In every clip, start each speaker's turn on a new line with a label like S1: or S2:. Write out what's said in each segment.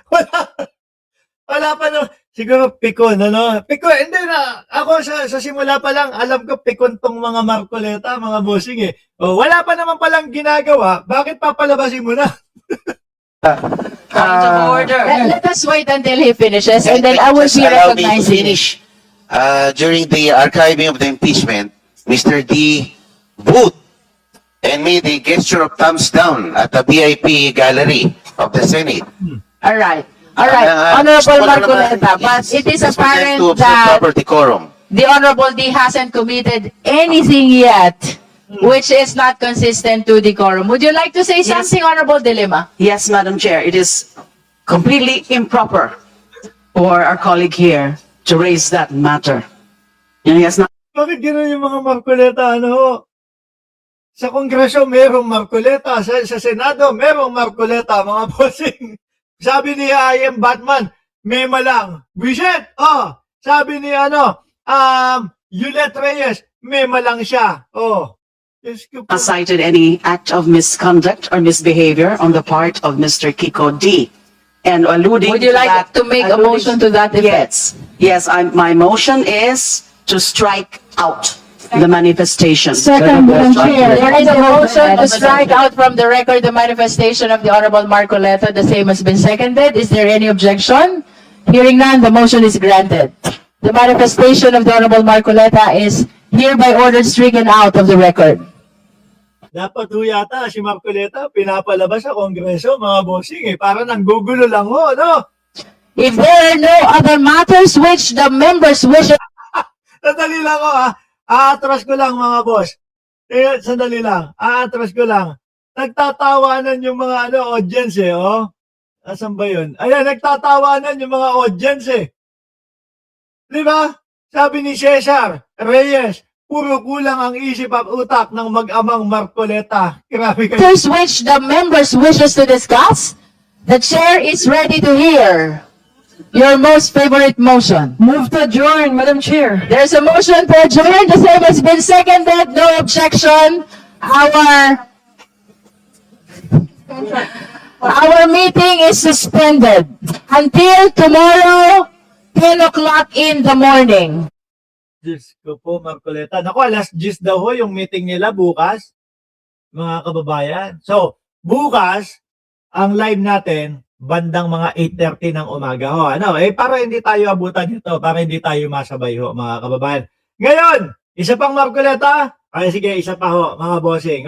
S1: Wala, wala pa no. Siguro pikon, ano? Pikon, hindi na. Ako sa simula pa lang, alam ko pikon tong mga Marcoleta, mga bossing eh. O, wala pa naman palang ginagawa, bakit papalabasin mo na?
S2: Point of order.
S3: Let us wait until he finishes,
S4: Yeah,
S3: and then I will
S4: just
S3: be
S4: allow me to
S3: recognizing him.
S4: finish. During the archiving of the impeachment, Mr. D booed and made a gesture of thumbs down at the VIP gallery of the Senate.
S3: All right. Honorable Marcoleta, but it is
S4: Let's pretend to
S3: apparent
S4: observe
S3: that
S4: proper decorum.
S3: the Honorable D hasn't committed anything yet which is not consistent to decorum. Would you like to say something, Honorable De Lima?
S2: Yes, Madam Chair, it is completely improper for our colleague here to raise that matter. And he has not
S1: Bakit gano'n yung mga Marcoleta, ano? Sa Kongreso, merong Marcoleta. Sa Senado, merong Marcoleta, mga bossing. Sabi ni I am Batman, mema lang. Bisit, sabi ni Yulet Reyes, mema lang siya. Yes, ko po.
S2: cited any act of misconduct or misbehavior on the part of Mr. Kiko D. And alluding
S3: Would you
S2: to
S3: like
S2: that,
S3: to make a
S2: alluding-
S3: motion to that effect?
S2: Yes, my motion is to strike out the manifestation.
S3: Second, Madam Chair. There is a motion to strike out from the record the manifestation of the Honorable Marcoleta. The same has been seconded. Is there any objection? Hearing none, the motion is granted. The manifestation of the Honorable Marcoleta is hereby ordered stricken out of the record.
S1: Dapat ho yata si Marcoleta pinapalabas sa Kongreso, mga bossing eh. Para nanggugulo lang ho, no?
S3: If there are no other matters which the members wish...
S1: Sandali lang ho, ha? Aatras ko lang, mga boss. Sandali lang. Aatras ko lang. Nagtatawanan yung mga audience eh, Asan ba yun? Ayan, nagtatawanan yung mga audience eh. Di ba? Sabi ni Cesar Reyes, puro kulang ang isip at utak ng mag-amang Marcoleta. Grabe kayo.
S3: Matters which the members wishes to discuss, the chair is ready to hear your most favorite motion.
S5: Move to adjourn, Madam Chair.
S3: There's a motion to adjourn. The same has been seconded. No objection. Our meeting is suspended until tomorrow, 10 o'clock in the morning.
S1: Diyos ko po, Marcoleta. Naku, alas 10 daw ho yung meeting nila bukas, mga kababayan. So, bukas, ang live natin, bandang mga 8:30 ng umaga ho. Para hindi tayo abutan nito, para hindi tayo masabay ho, mga kababayan. Ngayon, isa pang Marcoleta. Ay, sige, isa pa ho, mga bossing.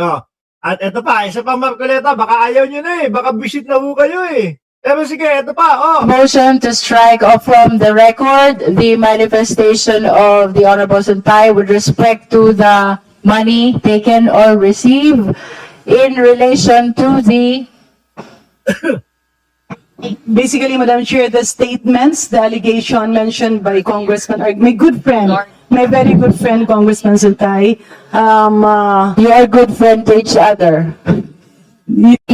S1: At ito pa, isa pang Marcoleta. Baka ayaw nyo na eh. Baka visit na ho kayo eh. Pero sige, ito pa,
S3: Motion to strike off from the record the manifestation of the Honorable Suntay with respect to the money taken or received in relation to the...
S5: Basically, Madam Chair, the statements, the allegation mentioned by Congressman, my good friend, my very good friend, Congressman Zultay,
S3: You are good friend to each other.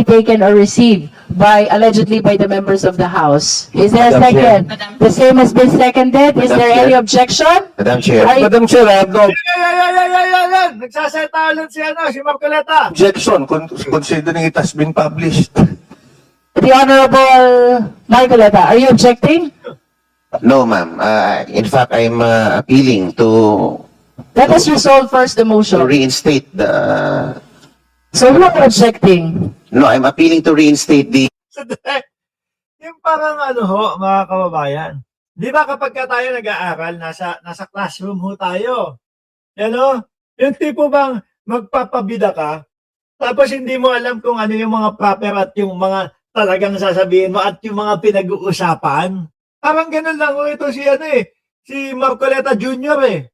S3: Taken or received allegedly by the members of the House. Is there a second? The same has been seconded. Is there any objection?
S4: Madam Chair.
S3: Are you-
S6: Madam Chair, I have no
S1: Yan. Nagsaseta ulit si Marcoleta.
S6: objection considering it has been published.
S3: The Honorable Marcoleta, are you objecting?
S4: No, ma'am. In fact, I'm appealing to
S3: Let us resolve first the motion.
S4: reinstate the...
S3: So who are objecting?
S4: No, I'm appealing to reinstate the...
S1: Yung parang mga kababayan. Di ba kapag tayo nag-aaral, nasa classroom ho tayo. Yung tipo bang magpapabida ka, tapos hindi mo alam kung ano yung mga proper at yung mga talagang sasabihin mo at yung mga pinag-uusapan. Parang ganun lang ho ito si Marcoleta Jr.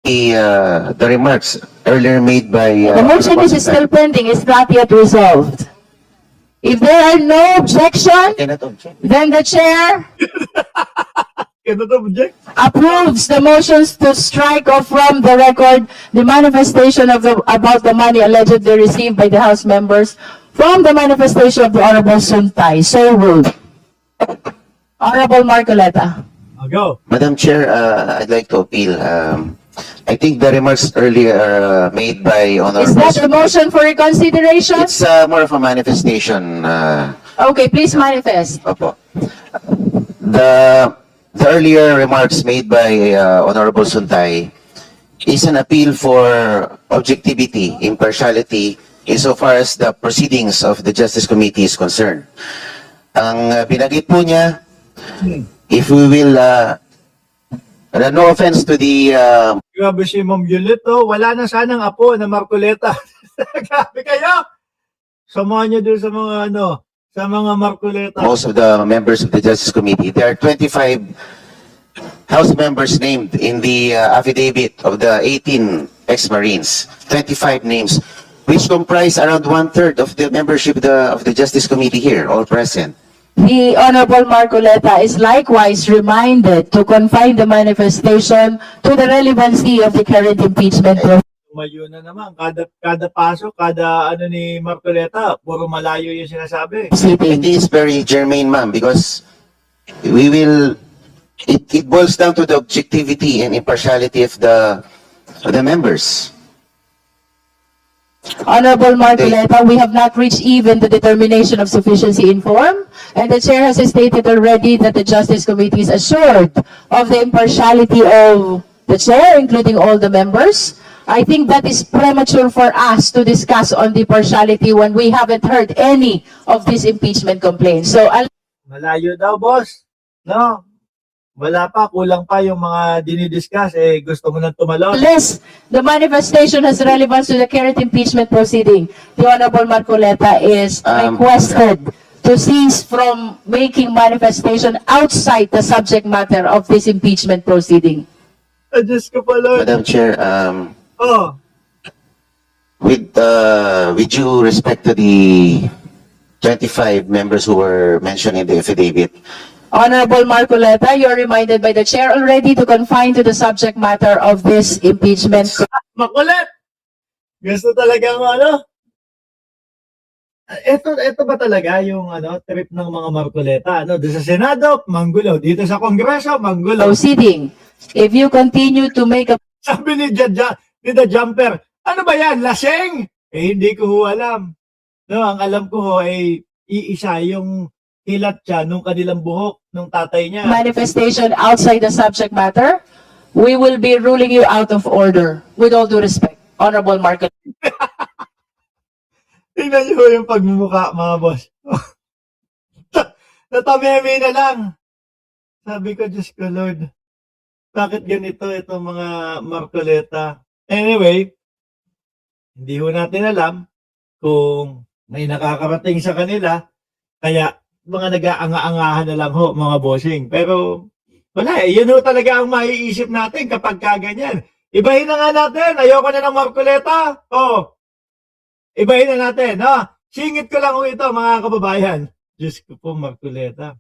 S4: The remarks earlier made by...
S3: The motion is still pending. It's not yet resolved. If there are no objection,
S4: Cannot object.
S3: then the chair
S1: Ganun object.
S3: approves the motions to strike off from the record the manifestation of about the money allegedly received by the House members from the manifestation of the Honorable Suntay. So ruled. Honorable Marcoleta.
S1: Go.
S4: Madam Chair, I'd like to appeal. I think the remarks earlier made by
S3: Is
S4: Honorable...
S3: that a motion for reconsideration?
S4: It's more of a manifestation,
S3: Okay, please manifest.
S4: Opo. The earlier remarks made by Honorable Suntay is an appeal for objectivity, impartiality, insofar as the proceedings of the Justice Committee is concerned. Ang binanggit po niya, if we will, no offense to the
S1: Grabe si Ma'am Violet, oh. Wala na sanang apo na Marcoleta. Grabe kayo! Samahan niyo doon sa mga sa mga Marcoleta.
S4: most of the members of the Justice Committee, there are 25 House members named in the affidavit of the 18 ex-Marines. 25 names, which comprise around 1/3 of the membership of the Justice Committee here, all present.
S3: The Honorable Marcoleta is likewise reminded to confine the manifestation to the relevancy of the current impeachment procedure.
S1: Tumayo na naman. Kada pasok, kada ni Marcoleta, puro malayo yung sinasabi.
S4: It is very germane, ma'am, because it boils down to the objectivity and impartiality of the members.
S3: Honorable Marcoleta, we have not reached even the determination of sufficiency in form, and the chair has stated already that the Justice Committee is assured of the impartiality of the chair, including all the members. I think that is premature for us to discuss on the partiality when we haven't heard any of these impeachment complaints. So,
S1: Malayo daw, boss. No? Wala pa, kulang pa yung mga dinidiscuss. Gusto mo nang tumalon.
S3: unless the manifestation has relevance to the current impeachment proceeding, the Honorable Marcoleta is requested to cease from making manifestation outside the subject matter of this impeachment proceeding.
S1: Diyos ko pala.
S4: Madam Chair,
S1: Oh,
S4: with due respect to the 25 members who were mentioned in the affidavit,
S3: Honorable Marcoleta, you are reminded by the chair already to confine to the subject matter of this impeachment.
S1: makulit! Gusto talagang Ito ba talaga yung trip ng mga Marcoleta? Doon sa Senado, manggulo. Dito sa Kongreso, manggulo.
S3: Proceeding. If you continue to make a
S1: Sabi ni The Jumper, ano ba yan? Laseng? Hindi ko ho alam. No, ang alam ko ho ay iisa yung hilat siya nung kanilang buhok nung tatay niya.
S3: manifestation outside the subject matter, we will be ruling you out of order. With all due respect, Honorable Marcoleta.
S1: Tingnan niyo ho yung pagmumukha, mga boss. Natameme na lang. Sabi ko, Diyos ko, Lord, bakit ganito itong mga Marcoleta? Anyway, hindi ho natin alam kung may nakakarating sa kanila, kaya mga nag-aanga-angahan na lang ho, mga bossing. Pero wala yun ho talaga ang maiisip natin kapag kaganyan. Ibahin na nga natin, ayoko na ng Marcoleta. Ibahin na natin, no? Singit ko lang ho ito, mga kababayan. Diyos ko po, Marcoleta.